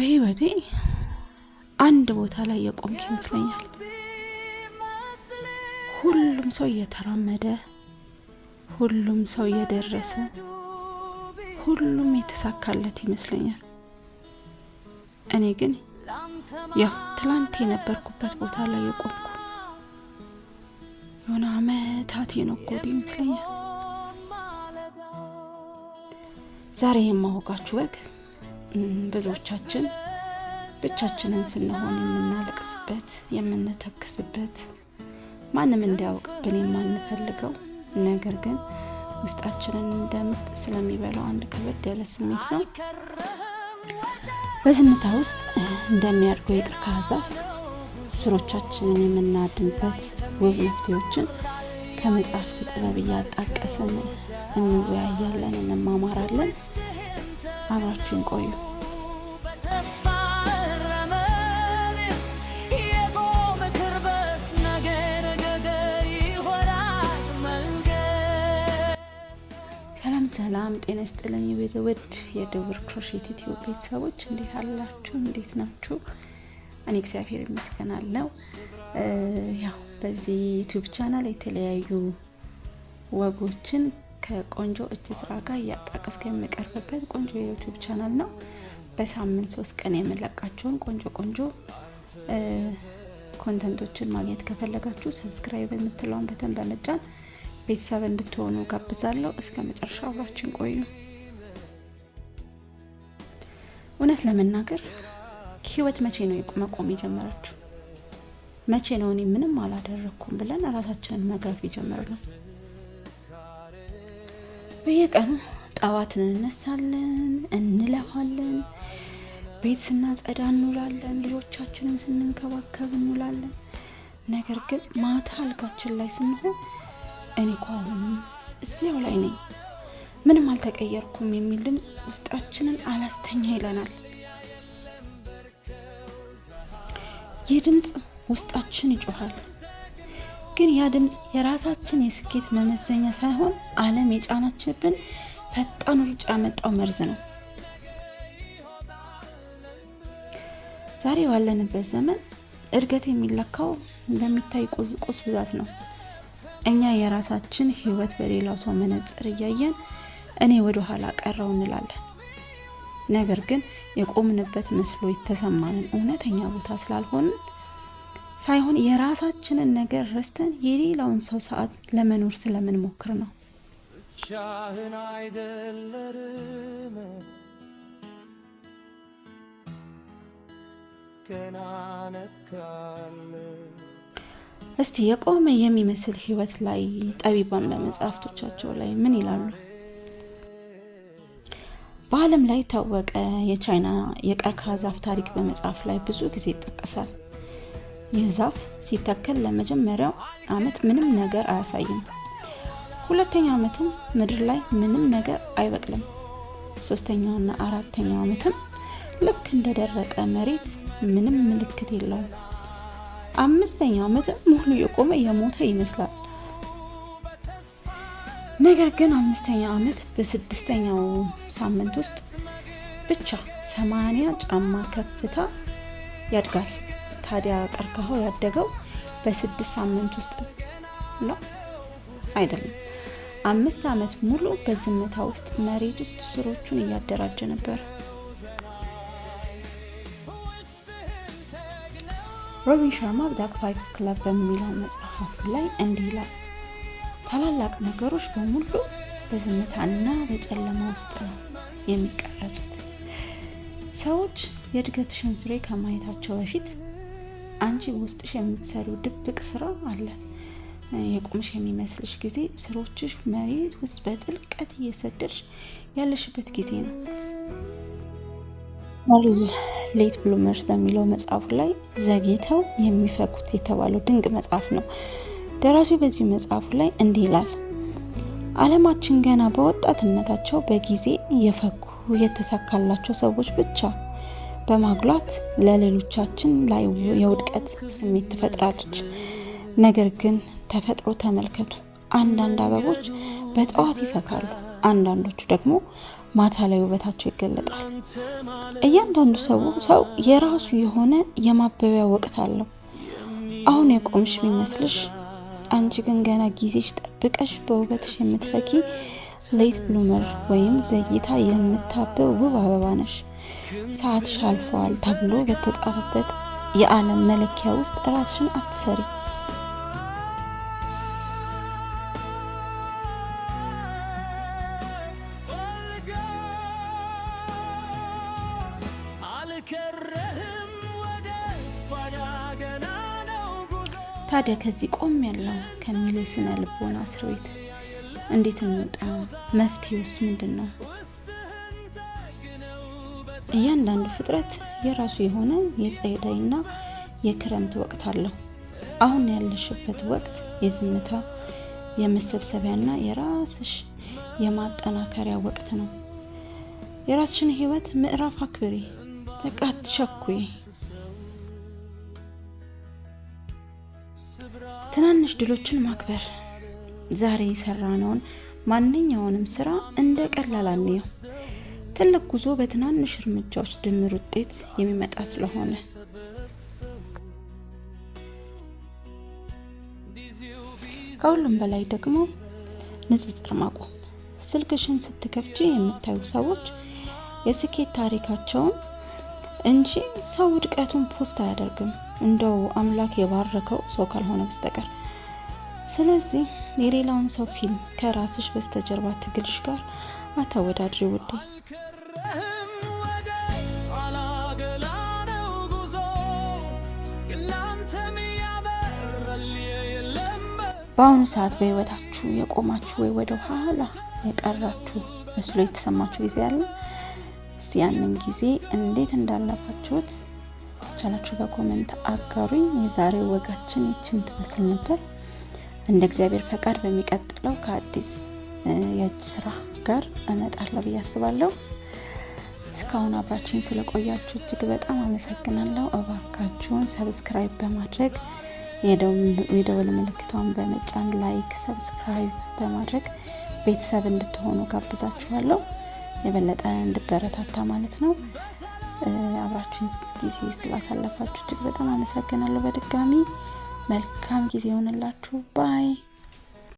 በህይወቴ አንድ ቦታ ላይ የቆምኩ ይመስለኛል። ሁሉም ሰው እየተራመደ፣ ሁሉም ሰው እየደረሰ፣ ሁሉም የተሳካለት ይመስለኛል። እኔ ግን ያው ትላንት የነበርኩበት ቦታ ላይ የቆምኩ የሆነ አመታት የነጎዱ ይመስለኛል። ዛሬ የማወጋችሁ ወግ ብዙዎቻችን ብቻችንን ስንሆን የምናለቅስበት፣ የምንተክስበት፣ ማንም እንዲያውቅብን የማንፈልገው ነገር ግን ውስጣችንን እንደ ምስጥ ስለሚበላው አንድ ከበድ ያለ ስሜት ነው። በዝምታ ውስጥ እንደሚያድገው የቀርከሃ ዛፍ ስሮቻችንን የምናድንበት ውብ መፍትሄዎችን ከመጽሐፍት ጥበብ እያጣቀስን እንወያያለን፣ እንማማራለን። አብራችሁን ቆዩ። ሰላም ጤና ይስጥልኝ ውድ የደብር ክሮሼት ዩቲዩብ ቤተሰቦች፣ እንዴት አላችሁ? እንዴት ናችሁ? እኔ እግዚአብሔር ይመስገን አለሁ። ያው በዚህ ዩቲዩብ ቻናል የተለያዩ ወጎችን ከቆንጆ እጅ ስራ ጋር እያጣቀስኩ የምቀርብበት ቆንጆ የዩቲዩብ ቻናል ነው። በሳምንት 3 ቀን የምለቃቸውን ቆንጆ ኮንተንቶችን ማግኘት ከፈለጋችሁ ሰብስክራይብ የምትለውን በተን በመጫን ቤተሰብ እንድትሆኑ ጋብዛለሁ። እስከ መጨረሻው አብራችን ቆዩ። እውነት ለመናገር ህይወት መቼ ነው መቆም የጀመረችው? መቼ ነው እኔ ምንም አላደረኩም ብለን ራሳችንን መግረፍ የጀመርነው? በየቀኑ ጠዋት እንነሳለን፣ እንለፋለን፣ ቤት ስናጸዳ እንውላለን፣ ልጆቻችንን ስንንከባከብ እንውላለን። ነገር ግን ማታ አልጋችን ላይ ስንሆን እኔ እኮ አሁንም እዚያው ላይ ነኝ፣ ምንም አልተቀየርኩም የሚል ድምጽ ውስጣችንን አላስተኛ ይለናል። ይህ ድምጽ ውስጣችን ይጮሃል። ግን ያ ድምጽ የራሳችን የስኬት መመዘኛ ሳይሆን ዓለም የጫናችብን ፈጣን ሩጫ ያመጣው መርዝ ነው። ዛሬ ባለንበት ዘመን እድገት የሚለካው በሚታይ ቁስ ብዛት ነው። እኛ የራሳችን ህይወት በሌላው ሰው መነጽር እያየን እኔ ወደ ኋላ ቀረው እንላለን። ነገር ግን የቆምንበት መስሎ የተሰማንን እውነተኛ ቦታ ሳይሆን የራሳችንን ነገር ረስተን የሌላውን ሰው ሰዓት ለመኖር ስለምንሞክር ነው። ቻህን አይደለም ከናነካለ እስቲ የቆመ የሚመስል ህይወት ላይ ጠቢባን በመጽሐፍቶቻቸው ላይ ምን ይላሉ? በዓለም ላይ ታወቀ የቻይና የቀርከሃ ዛፍ ታሪክ በመጽሐፍ ላይ ብዙ ጊዜ ይጠቀሳል። ይህ ዛፍ ሲተከል ለመጀመሪያው አመት ምንም ነገር አያሳይም። ሁለተኛው አመትም ምድር ላይ ምንም ነገር አይበቅልም። ሶስተኛውና አራተኛው አመትም ልክ እንደደረቀ መሬት ምንም ምልክት የለውም። አምስተኛው አመት ሙሉ የቆመ የሞተ ይመስላል። ነገር ግን አምስተኛው አመት በስድስተኛው ሳምንት ውስጥ ብቻ 80 ጫማ ከፍታ ያድጋል። ታዲያ ቀርከሃው ያደገው በ6 ሳምንት ውስጥ ነው አይደለም። 5 አመት ሙሉ በዝምታ ውስጥ መሬት ውስጥ ስሮቹን እያደራጀ ነበር። ሮቢን ሻርማ ዘ 5 ክለብ በሚለው መጽሐፍ ላይ እንዲህ ይላል፣ ታላላቅ ነገሮች በሙሉ በዝምታና በጨለማ ውስጥ ነው የሚቀረጹት። ሰዎች የእድገትሽን ፍሬ ከማየታቸው በፊት አንቺ ውስጥሽ የምትሰሪው ድብቅ ስራ አለ። የቆምሽ የሚመስልሽ ጊዜ ስሮችሽ መሬት ውስጥ በጥልቀት እየሰደድሽ ያለሽበት ጊዜ ነው። ሌት ብሉመርስ በሚለው መጽሐፉ ላይ ዘግይተው የሚፈኩት የተባለው ድንቅ መጽሐፍ ነው። ደራሲው በዚህ መጽሐፉ ላይ እንዲህ ይላል፣ ዓለማችን ገና በወጣትነታቸው በጊዜ የፈኩ የተሳካላቸው ሰዎች ብቻ በማጉላት ለሌሎቻችን ላይ የውድቀት ስሜት ትፈጥራለች። ነገር ግን ተፈጥሮ ተመልከቱ፣ አንዳንድ አበቦች በጠዋት ይፈካሉ፣ አንዳንዶቹ ደግሞ ማታ ላይ ውበታቸው ይገለጣል። እያንዳንዱ ሰው የራሱ የሆነ የማበቢያ ወቅት አለው። አሁን የቆምሽ ቢመስልሽ አንቺ ግን ገና ጊዜሽ ጠብቀሽ በውበትሽ የምትፈኪ ሌት ብሉመር ወይም ዘግይታ የምታብብ ውብ አበባ ነሽ። ሰዓትሽ አልፏል ተብሎ በተጻፈበት የዓለም መለኪያ ውስጥ ራስሽን አትሰሪ። ታዲያ ከዚህ ቆም ያለው ከሚል ስነ ልቦና እስር ቤት እንዴት እንውጣ? መፍትሄውስ ምንድነው? እያንዳንዱ ፍጥረት የራሱ የሆነ የጸደይና የክረምት ወቅት አለው። አሁን ያለሽበት ወቅት የዝምታ የመሰብሰቢያና የራስሽ የማጠናከሪያ ወቅት ነው። የራስሽን ህይወት ምዕራፍ አክብሪ። በቃ አትቸኩይ። ትናንሽ ድሎችን ማክበር። ዛሬ የሰራነውን ማንኛውንም ስራ እንደ ቀላል አንየው። ትልቅ ጉዞ በትናንሽ እርምጃዎች ድምር ውጤት የሚመጣ ስለሆነ ከሁሉም በላይ ደግሞ ንጽጽር ማቆም። ስልክሽን ስትከፍቺ የምታዩ ሰዎች የስኬት ታሪካቸውን እንጂ ሰው ውድቀቱን ፖስት አያደርግም፣ እንደው አምላክ የባረከው ሰው ካልሆነ በስተቀር። ስለዚህ የሌላውን ሰው ፊልም ከራስሽ በስተጀርባ ትግልሽ ጋር አታወዳድሪ ውዴ። በአሁኑ ሰዓት በህይወታችሁ የቆማችሁ ወይ ወደ ኋላ የቀራችሁ መስሎ የተሰማችሁ ጊዜ አለ? እስቲ ያንን ጊዜ እንዴት እንዳለፋችሁት ከቻላችሁ በኮሜንት አጋሩኝ። የዛሬው ወጋችን ይችን ትመስል ነበር። እንደ እግዚአብሔር ፈቃድ በሚቀጥለው ከአዲስ የእጅ ስራ ጋር እመጣለሁ ብዬ አስባለሁ። እስካሁን አብራችሁን ስለቆያችሁ እጅግ በጣም አመሰግናለሁ። እባካችሁን ሰብስክራይብ በማድረግ የደወል ምልክቷን በመጫን ላይክ፣ ሰብስክራይብ በማድረግ ቤተሰብ እንድትሆኑ ጋብዛችኋለሁ። የበለጠ እንድበረታታ ማለት ነው። አብራችሁን ጊዜ ስላሳለፋችሁ እጅግ በጣም አመሰግናለሁ። በድጋሚ መልካም ጊዜ ይሆንላችሁ። ባይ